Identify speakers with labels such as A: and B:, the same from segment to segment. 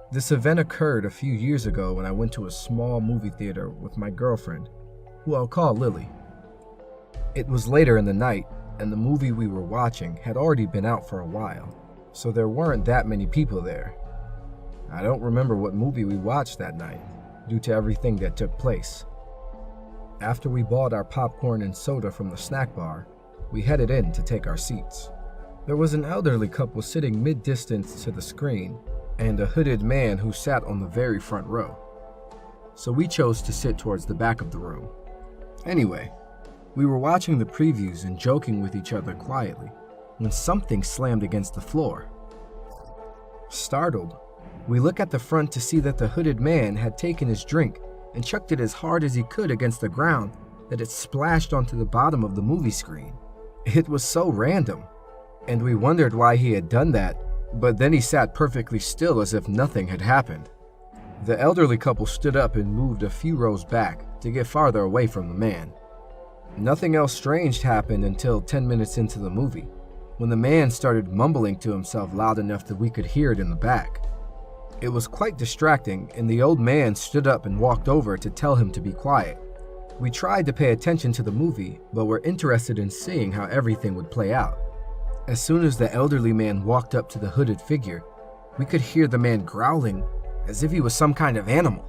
A: This event occurred a few years ago when I went to a small movie theater with my girlfriend, who I'll call Lily. It was later in the night, and the movie we were watching had already been out for a while, so there weren't that many people there. I don't remember what movie we watched that night, due to everything that took place. After we bought our popcorn and soda from the snack bar, we headed in to take our seats. There was an elderly couple sitting mid-distance to the screen, and a hooded man who sat on the very front row. So we chose to sit towards the back of the room. Anyway, we were watching the previews and joking with each other quietly when something slammed against the floor. Startled, we look at the front to see that the hooded man had taken his drink and chucked it as hard as he could against the ground that it splashed onto the bottom of the movie screen. It was so random, and we wondered why he had done that, but then he sat perfectly still as if nothing had happened. The elderly couple stood up and moved a few rows back to get farther away from the man. Nothing else strange happened until 10 minutes into the movie, when the man started mumbling to himself loud enough that we could hear it in the back. It was quite distracting, and the old man stood up and walked over to tell him to be quiet. We tried to pay attention to the movie, but were interested in seeing how everything would play out. As soon as the elderly man walked up to the hooded figure, we could hear the man growling as if he was some kind of animal.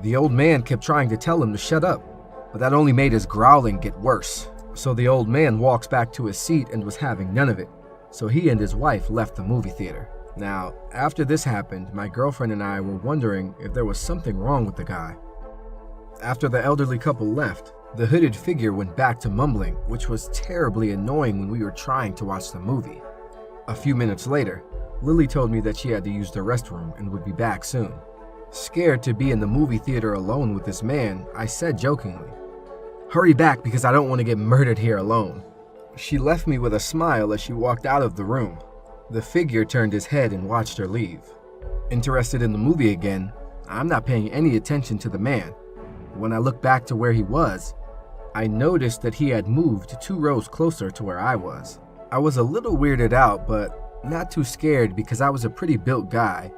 A: The old man kept trying to tell him to shut up, but that only made his growling get worse. So the old man walks back to his seat and was having none of it, so he and his wife left the movie theater. Now, after this happened, my girlfriend and I were wondering if there was something wrong with the guy. After the elderly couple left, the hooded figure went back to mumbling, which was terribly annoying when we were trying to watch the movie. A few minutes later, Lily told me that she had to use the restroom and would be back soon. Scared to be in the movie theater alone with this man, I said jokingly, "Hurry back because I don't want to get murdered here alone." She left me with a smile as she walked out of the room. The figure turned his head and watched her leave. Interested in the movie again, I'm not paying any attention to the man. When I looked back to where he was, I noticed that he had moved 2 rows closer to where I was. I was a little weirded out, but not too scared because I was a pretty built guy,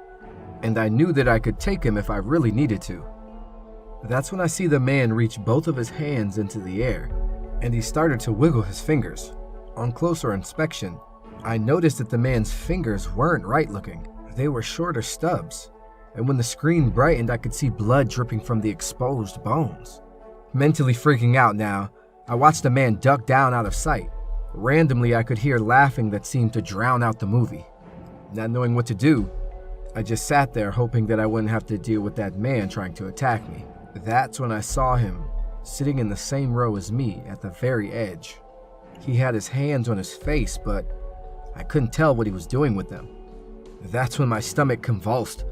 A: and I knew that I could take him if I really needed to. That's when I see the man reach both of his hands into the air, and he started to wiggle his fingers. On closer inspection, I noticed that the man's fingers weren't right looking. They were shorter stubs, and when the screen brightened, I could see blood dripping from the exposed bones. Mentally freaking out now, I watched the man duck down out of sight. Randomly, I could hear laughing that seemed to drown out the movie. Not knowing what to do, I just sat there hoping that I wouldn't have to deal with that man trying to attack me. That's when I saw him, sitting in the same row as me at the very edge. He had his hands on his face, but I couldn't tell what he was doing with them. That's when my stomach convulsed,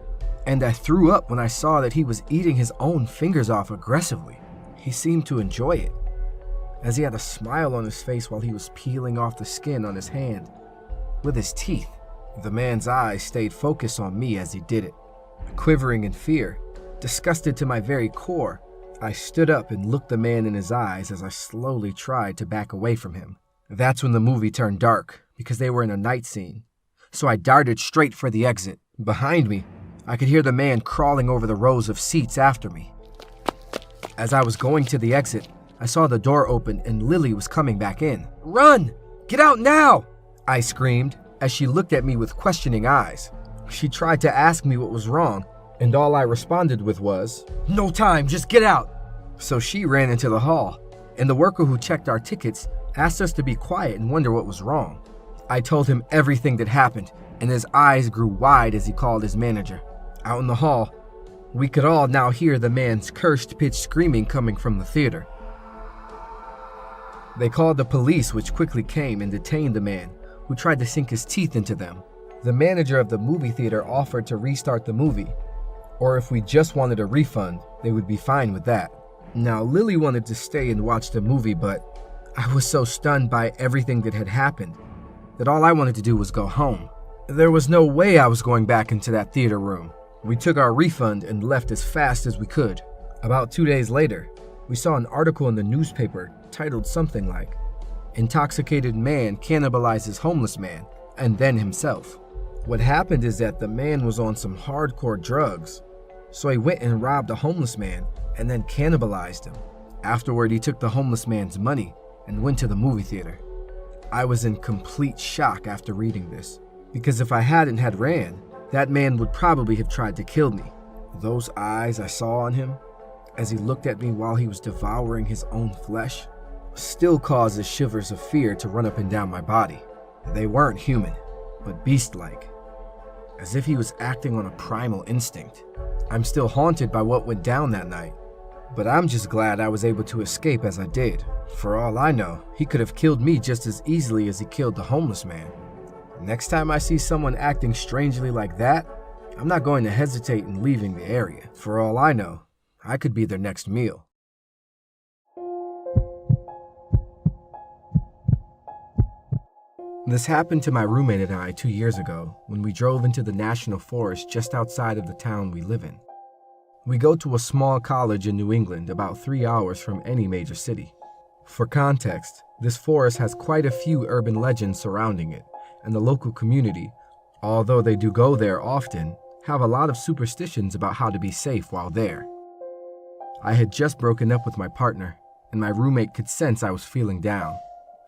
A: and I threw up when I saw that he was eating his own fingers off aggressively. He seemed to enjoy it, as he had a smile on his face while he was peeling off the skin on his hand with his teeth. The man's eyes stayed focused on me as he did it. Quivering in fear, disgusted to my very core, I stood up and looked the man in his eyes as I slowly tried to back away from him. That's when the movie turned dark, because they were in a night scene, so I darted straight for the exit. Behind me, I could hear the man crawling over the rows of seats after me. As I was going to the exit, I saw the door open and Lily was coming back in. "Run! Get out now!" I screamed as she looked at me with questioning eyes. She tried to ask me what was wrong, and all I responded with was, "No time, just get out!" So she ran into the hall, and the worker who checked our tickets asked us to be quiet and wonder what was wrong. I told him everything that happened, and his eyes grew wide as he called his manager. Out in the hall, we could all now hear the man's cursed pitch screaming coming from the theater. They called the police, which quickly came and detained the man, who tried to sink his teeth into them. The manager of the movie theater offered to restart the movie, or if we just wanted a refund, they would be fine with that. Now, Lily wanted to stay and watch the movie, but I was so stunned by everything that had happened that all I wanted to do was go home. There was no way I was going back into that theater room. We took our refund and left as fast as we could. About 2 days later, we saw an article in the newspaper titled something like, "Intoxicated man cannibalizes homeless man, and then himself." What happened is that the man was on some hardcore drugs, so he went and robbed a homeless man and then cannibalized him. Afterward, he took the homeless man's money and went to the movie theater. I was in complete shock after reading this, because if I hadn't had ran, that man would probably have tried to kill me. Those eyes I saw on him, as he looked at me while he was devouring his own flesh, still causes shivers of fear to run up and down my body. They weren't human, but beast-like, as if he was acting on a primal instinct. I'm still haunted by what went down that night, but I'm just glad I was able to escape as I did. For all I know, he could have killed me just as easily as he killed the homeless man. Next time I see someone acting strangely like that, I'm not going to hesitate in leaving the area. For all I know, I could be their next meal. This happened to my roommate and I 2 years ago when we drove into the national forest just outside of the town we live in. We go to a small college in New England about 3 hours from any major city. For context, this forest has quite a few urban legends surrounding it, and the local community, although they do go there often, have a lot of superstitions about how to be safe while there. I had just broken up with my partner, and my roommate could sense I was feeling down.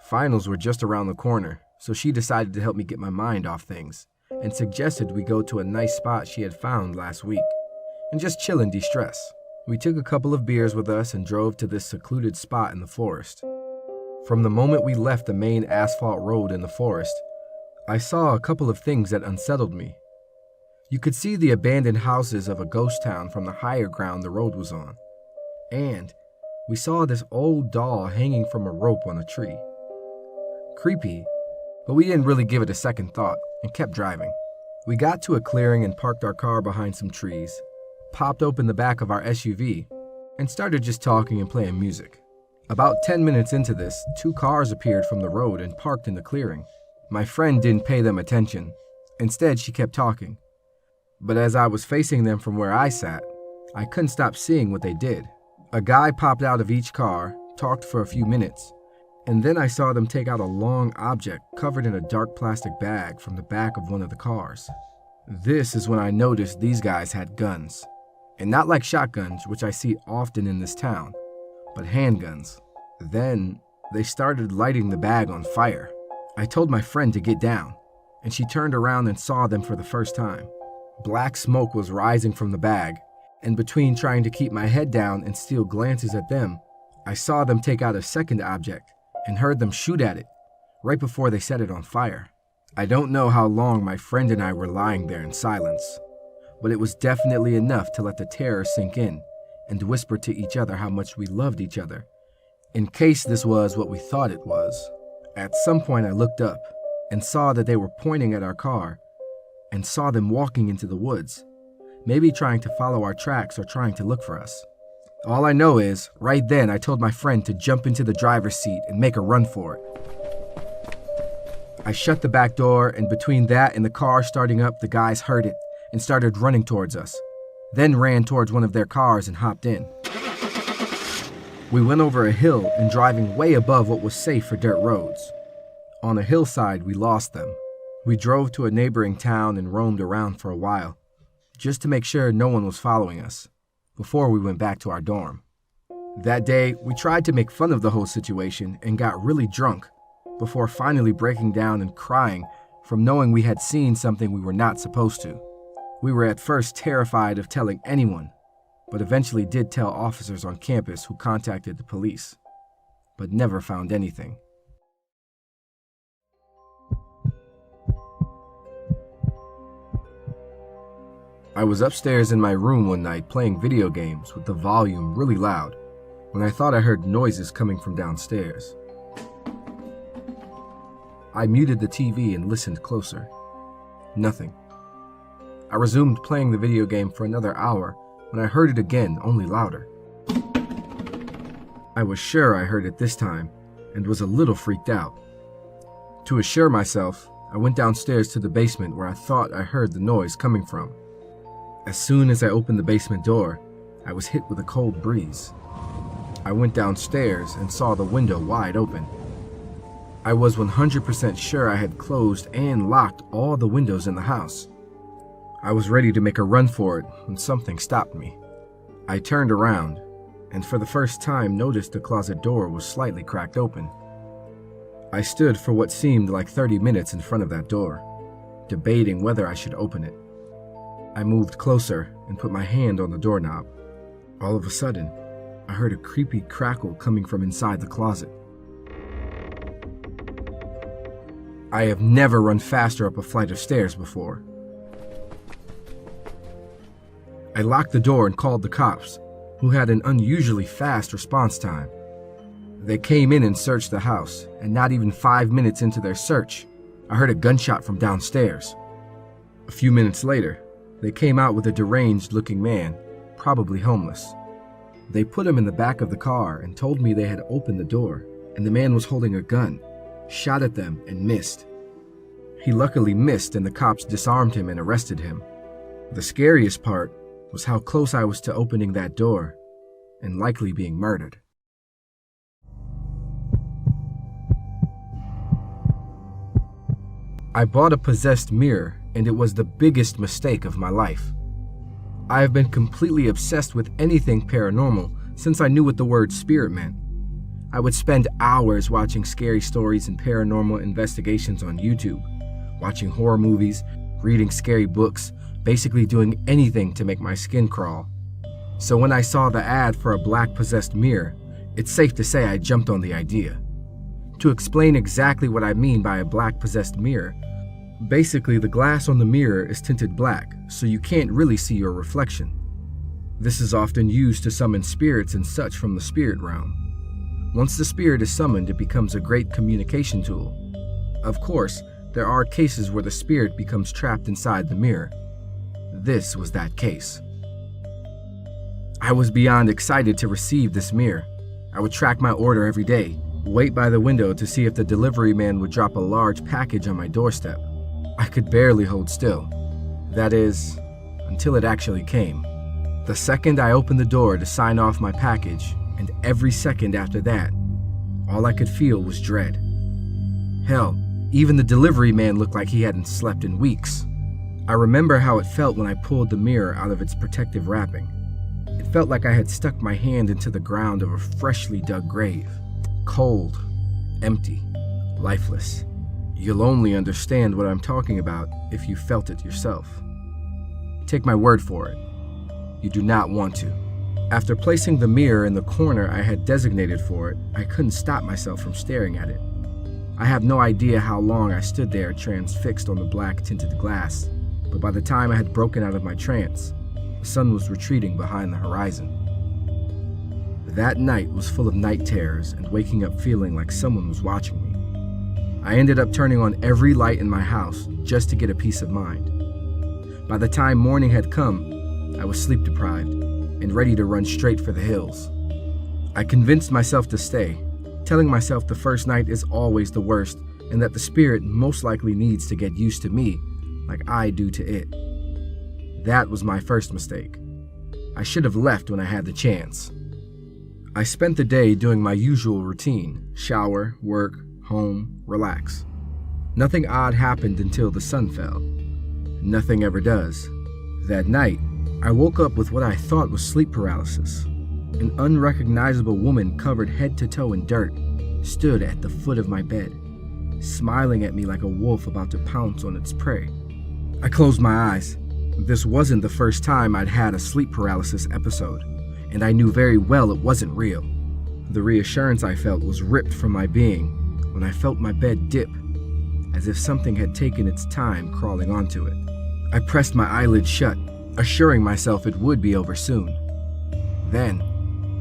A: Finals were just around the corner, so she decided to help me get my mind off things, and suggested we go to a nice spot she had found last week, and just chill and de-stress. We took a couple of beers with us and drove to this secluded spot in the forest. From the moment we left the main asphalt road in the forest, I saw a couple of things that unsettled me. You could see the abandoned houses of a ghost town from the higher ground the road was on, and we saw this old doll hanging from a rope on a tree. Creepy, but we didn't really give it a second thought and kept driving. We got to a clearing and parked our car behind some trees, popped open the back of our SUV, and started just talking and playing music. About 10 minutes into this, 2 cars appeared from the road and parked in the clearing. My friend didn't pay them attention. Instead, she kept talking. But as I was facing them from where I sat, I couldn't stop seeing what they did. A guy popped out of each car, talked for a few minutes, and then I saw them take out a long object covered in a dark plastic bag from the back of one of the cars. This is when I noticed these guys had guns. And not like shotguns, which I see often in this town, but handguns. Then they started lighting the bag on fire. I told my friend to get down, and she turned around and saw them for the first time. Black smoke was rising from the bag, and between trying to keep my head down and steal glances at them, I saw them take out a second object and heard them shoot at it right before they set it on fire. I don't know how long my friend and I were lying there in silence, but it was definitely enough to let the terror sink in and whisper to each other how much we loved each other, in case this was what we thought it was. At some point I looked up and saw that they were pointing at our car and saw them walking into the woods, maybe trying to follow our tracks or trying to look for us. All I know is, right then I told my friend to jump into the driver's seat and make a run for it. I shut the back door, and between that and the car starting up, the guys heard it and started running towards us, then ran towards one of their cars and hopped in. We went over a hill and driving way above what was safe for dirt roads. On a hillside, we lost them. We drove to a neighboring town and roamed around for a while, just to make sure no one was following us, before we went back to our dorm. That day, we tried to make fun of the whole situation and got really drunk, before finally breaking down and crying from knowing we had seen something we were not supposed to. We were at first terrified of telling anyone, but eventually did tell officers on campus who contacted the police, but never found anything. I was upstairs in my room one night playing video games with the volume really loud when I thought I heard noises coming from downstairs. I muted the TV and listened closer. Nothing. I resumed playing the video game for another hour when I heard it again, only louder. I was sure I heard it this time and was a little freaked out. To assure myself, I went downstairs to the basement where I thought I heard the noise coming from. As soon as I opened the basement door, I was hit with a cold breeze. I went downstairs and saw the window wide open. I was 100% sure I had closed and locked all the windows in the house. I was ready to make a run for it when something stopped me. I turned around and for the first time noticed the closet door was slightly cracked open. I stood for what seemed like 30 minutes in front of that door, debating whether I should open it. I moved closer and put my hand on the doorknob. All of a sudden, I heard a creepy crackle coming from inside the closet. I have never run faster up a flight of stairs before. I locked the door and called the cops, who had an unusually fast response time. They came in and searched the house, and not even 5 minutes into their search, I heard a gunshot from downstairs. A few minutes later, they came out with a deranged-looking man, probably homeless. They put him in the back of the car and told me they had opened the door, and the man was holding a gun, shot at them, and missed. He luckily missed, and the cops disarmed him and arrested him. The scariest part was how close I was to opening that door and likely being murdered. I bought a possessed mirror, and it was the biggest mistake of my life. I have been completely obsessed with anything paranormal since I knew what the word spirit meant. I would spend hours watching scary stories and paranormal investigations on YouTube, watching horror movies, reading scary books, basically doing anything to make my skin crawl. So when I saw the ad for a black possessed mirror, it's safe to say I jumped on the idea. To explain exactly what I mean by a black possessed mirror, basically the glass on the mirror is tinted black, so you can't really see your reflection. This is often used to summon spirits and such from the spirit realm. Once the spirit is summoned, it becomes a great communication tool. Of course, there are cases where the spirit becomes trapped inside the mirror. This was that case. I was beyond excited to receive this mirror. I would track my order every day, wait by the window to see if the delivery man would drop a large package on my doorstep. I could barely hold still. That is, until it actually came. The second I opened the door to sign off my package, and every second after that, all I could feel was dread. Hell, even the delivery man looked like he hadn't slept in weeks. I remember how it felt when I pulled the mirror out of its protective wrapping. It felt like I had stuck my hand into the ground of a freshly dug grave. Cold, empty, lifeless. You'll only understand what I'm talking about if you felt it yourself. Take my word for it. You do not want to. After placing the mirror in the corner I had designated for it, I couldn't stop myself from staring at it. I have no idea how long I stood there transfixed on the black tinted glass, but by the time I had broken out of my trance, the sun was retreating behind the horizon. That night was full of night terrors and waking up feeling like someone was watching me. I ended up turning on every light in my house just to get a peace of mind. By the time morning had come, I was sleep deprived and ready to run straight for the hills. I convinced myself to stay, telling myself the first night is always the worst and that the spirit most likely needs to get used to me like I do to it. That was my first mistake. I should have left when I had the chance. I spent the day doing my usual routine: shower, work, home, relax. Nothing odd happened until the sun fell. Nothing ever does. That night, I woke up with what I thought was sleep paralysis. An unrecognizable woman covered head to toe in dirt stood at the foot of my bed, smiling at me like a wolf about to pounce on its prey. I closed my eyes. This wasn't the first time I'd had a sleep paralysis episode, and I knew very well it wasn't real. The reassurance I felt was ripped from my being when I felt my bed dip, as if something had taken its time crawling onto it. I pressed my eyelids shut, assuring myself it would be over soon. Then,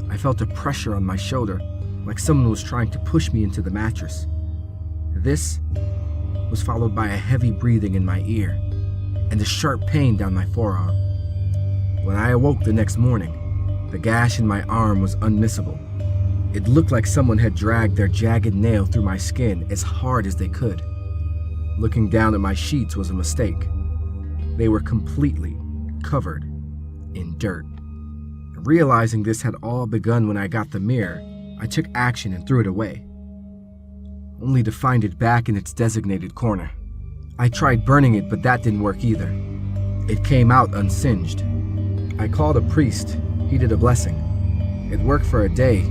A: I felt a pressure on my shoulder, like someone was trying to push me into the mattress. This was followed by a heavy breathing in my ear and a sharp pain down my forearm. When I awoke the next morning, the gash in my arm was unmissable. It looked like someone had dragged their jagged nail through my skin as hard as they could. Looking down at my sheets was a mistake. They were completely covered in dirt. Realizing this had all begun when I got the mirror, I took action and threw it away. only to find it back in its designated corner. I tried burning it, but that didn't work either. It came out unsinged. I called a priest. He did a blessing. It worked for a day,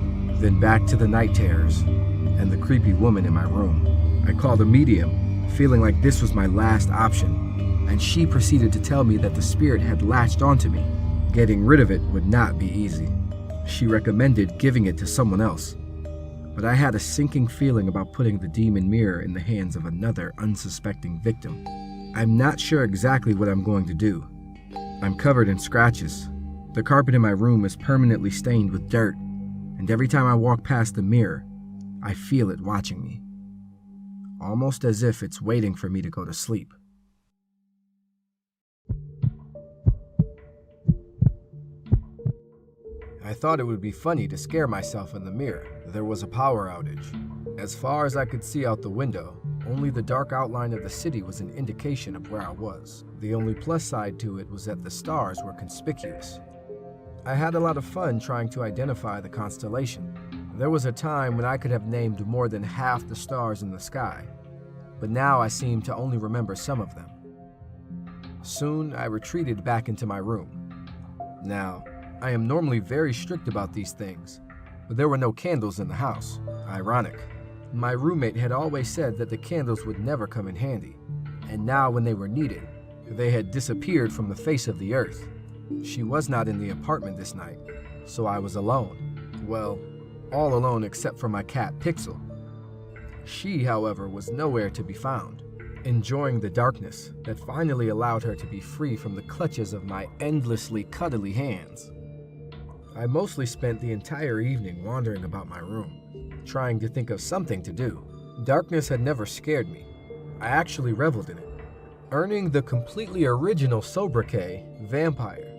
A: then back to the night terrors and the creepy woman in my room. I called a medium, feeling like this was my last option, and she proceeded to tell me that the spirit had latched onto me. Getting rid of it would not be easy. She recommended giving it to someone else, but I had a sinking feeling about putting the demon mirror in the hands of another unsuspecting victim. I'm not sure exactly what I'm going to do. I'm covered in scratches. The carpet in my room is permanently stained with dirt, and every time I walk past the mirror, I feel it watching me, almost as if it's waiting for me to go to sleep. I thought it would be funny to scare myself in the mirror. There was a power outage. As far as I could see out the window, only the dark outline of the city was an indication of where I was. The only plus side to it was that the stars were conspicuous. I had a lot of fun trying to identify the constellation. There was a time when I could have named more than half the stars in the sky, but now I seem to only remember some of them. Soon, I retreated back into my room. Now, I am normally very strict about these things, but there were no candles in the house. Ironic. My roommate had always said that the candles would never come in handy, and now when they were needed, they had disappeared from the face of the earth. She was not in the apartment this night, so I was alone. Well, all alone except for my cat Pixel. She, however, was nowhere to be found, enjoying the darkness that finally allowed her to be free from the clutches of my endlessly cuddly hands. I mostly spent the entire evening wandering about my room, trying to think of something to do. Darkness had never scared me. I actually reveled in it, earning the completely original sobriquet, Vampire.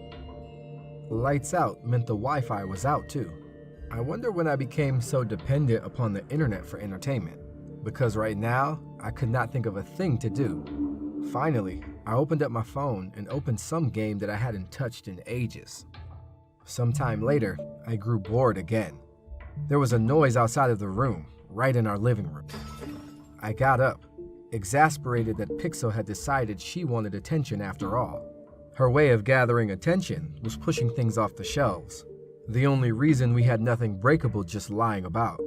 A: Lights out meant the Wi-Fi was out too. I wonder when I became so dependent upon the internet for entertainment, because right now, I could not think of a thing to do. Finally, I opened up my phone and opened some game that I hadn't touched in ages. Sometime later, I grew bored again. There was a noise outside of the room, right in our living room. I got up, exasperated that Pixel had decided she wanted attention after all. Her way of gathering attention was pushing things off the shelves, the only reason we had nothing breakable just lying about.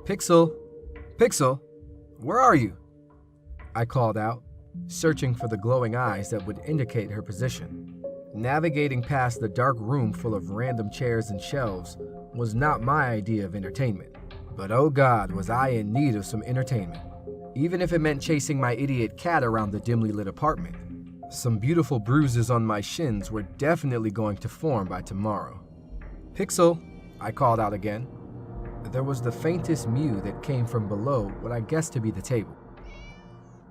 A: Pixel! Pixel! Where are you? I called out, searching for the glowing eyes that would indicate her position. Navigating past the dark room full of random chairs and shelves was not my idea of entertainment. But oh God, was I in need of some entertainment. Even if it meant chasing my idiot cat around the dimly lit apartment. Some beautiful bruises on my shins were definitely going to form by tomorrow. Pixel, I called out again. There was the faintest mew that came from below what I guessed to be the table.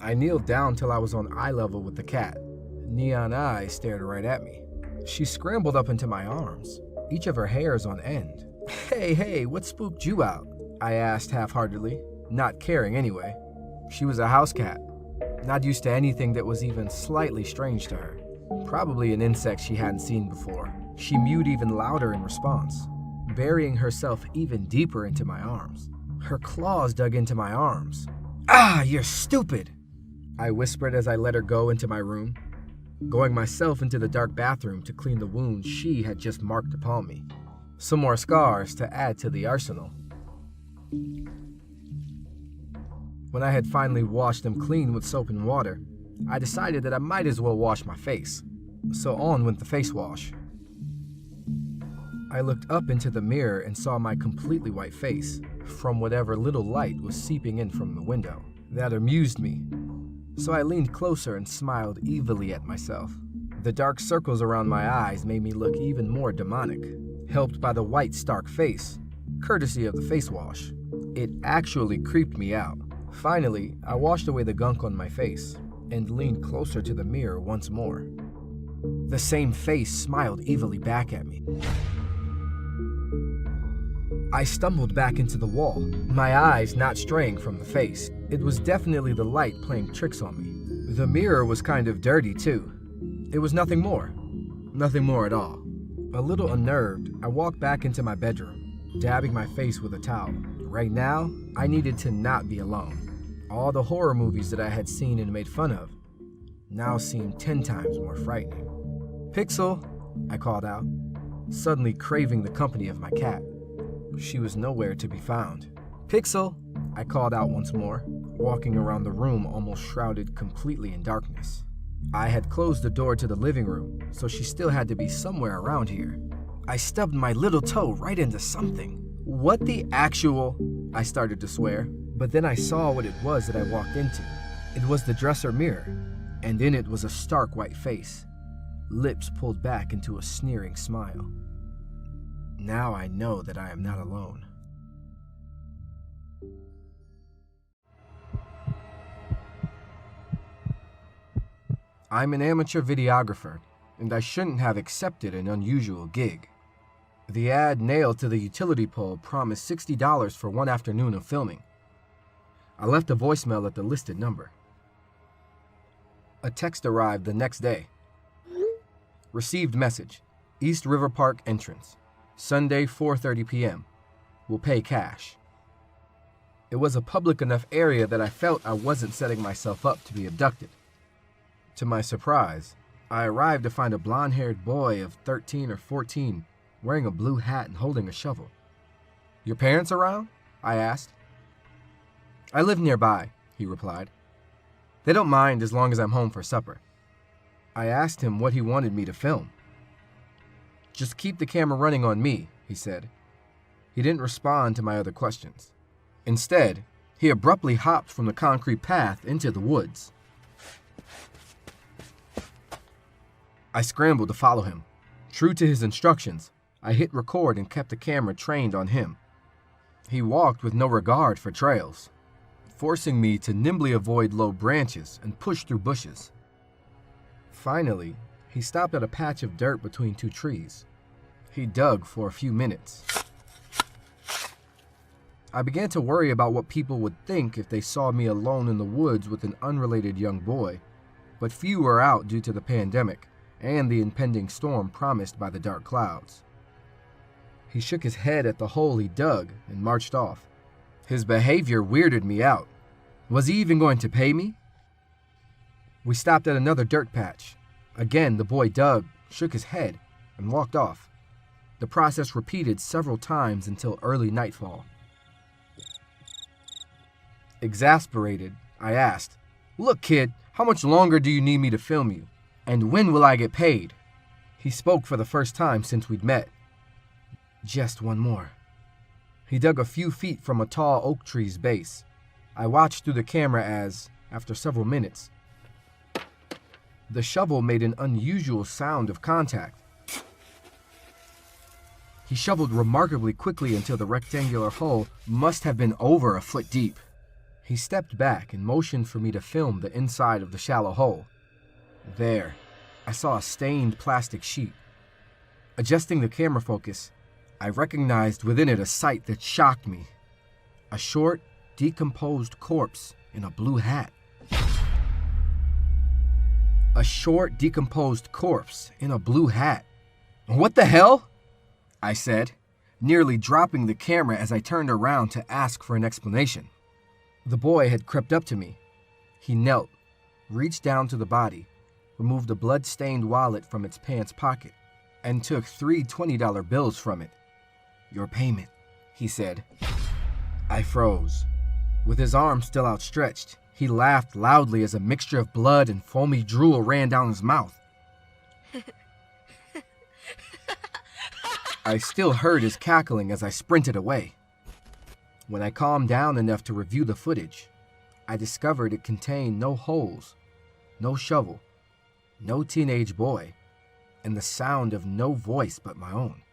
A: I kneeled down till I was on eye level with the cat. Neon eyes stared right at me. She scrambled up into my arms, each of her hairs on end. Hey, what spooked you out? I asked half-heartedly, not caring anyway. She was a house cat, not used to anything that was even slightly strange to her. Probably an insect she hadn't seen before. She mewed even louder in response, burying herself even deeper into my arms. Her claws dug into my arms. Ah, you're stupid! I whispered as I let her go into my room, going myself into the dark bathroom to clean the wounds she had just marked upon me. Some more scars to add to the arsenal. When I had finally washed them clean with soap and water, I decided that I might as well wash my face. So on went the face wash. I looked up into the mirror and saw my completely white face from whatever little light was seeping in from the window. That amused me, so I leaned closer and smiled evilly at myself. The dark circles around my eyes made me look even more demonic, helped by the white stark face, courtesy of the face wash. It actually creeped me out. Finally, I washed away the gunk on my face and leaned closer to the mirror once more. The same face smiled evilly back at me. I stumbled back into the wall, my eyes not straying from the face. It was definitely the light playing tricks on me. The mirror was kind of dirty too. It was nothing more at all. A little unnerved, I walked back into my bedroom, dabbing my face with a towel. Right now, I needed to not be alone. All the horror movies that I had seen and made fun of now seemed 10 times more frightening. "Pixel," I called out, suddenly craving the company of my cat. She was nowhere to be found. "Pixel," I called out once more, walking around the room almost shrouded completely in darkness. I had closed the door to the living room, so she still had to be somewhere around here. I stubbed my little toe right into something. "What the actual—" I started to swear, but then I saw what it was that I walked into. It was the dresser mirror, and in it was a stark white face, lips pulled back into a sneering smile. Now I know that I am not alone. I'm an amateur videographer, and I shouldn't have accepted an unusual gig. The ad nailed to the utility pole promised $60 for one afternoon of filming. I left a voicemail at the listed number. A text arrived the next day. Received message, East River Park entrance, Sunday 4:30 p.m. Will pay cash. It was a public enough area that I felt I wasn't setting myself up to be abducted. To my surprise, I arrived to find a blonde-haired boy of 13 or 14 wearing a blue hat and holding a shovel. "Your parents around?" I asked. "I live nearby," he replied. "They don't mind as long as I'm home for supper." I asked him what he wanted me to film. "Just keep the camera running on me," he said. He didn't respond to my other questions. Instead, he abruptly hopped from the concrete path into the woods. I scrambled to follow him. True to his instructions, I hit record and kept the camera trained on him. He walked with no regard for trails, forcing me to nimbly avoid low branches and push through bushes. Finally, he stopped at a patch of dirt between two trees. He dug for a few minutes. I began to worry about what people would think if they saw me alone in the woods with an unrelated young boy, but few were out due to the pandemic and the impending storm promised by the dark clouds. He shook his head at the hole he dug and marched off. His behavior weirded me out. Was he even going to pay me? We stopped at another dirt patch. Again, the boy dug, shook his head, and walked off. The process repeated several times until early nightfall. Exasperated, I asked, "Look, kid, how much longer do you need me to film you? And when will I get paid?" He spoke for the first time since we'd met. "Just one more." He dug a few feet from a tall oak tree's base. I watched through the camera as, after several minutes, the shovel made an unusual sound of contact. He shoveled remarkably quickly until the rectangular hole must have been over a foot deep. He stepped back and motioned for me to film the inside of the shallow hole. There, I saw a stained plastic sheet. Adjusting the camera focus, I recognized within it a sight that shocked me. A short, decomposed corpse in a blue hat. A short, decomposed corpse in a blue hat. "What the hell?" I said, nearly dropping the camera as I turned around to ask for an explanation. The boy had crept up to me. He knelt, reached down to the body, removed a blood-stained wallet from its pants pocket, and took 3 $20 bills from it. "Your payment," he said. I froze. With his arm still outstretched, he laughed loudly as a mixture of blood and foamy drool ran down his mouth. I still heard his cackling as I sprinted away. When I calmed down enough to review the footage, I discovered it contained no holes, no shovel, no teenage boy, and the sound of no voice but my own.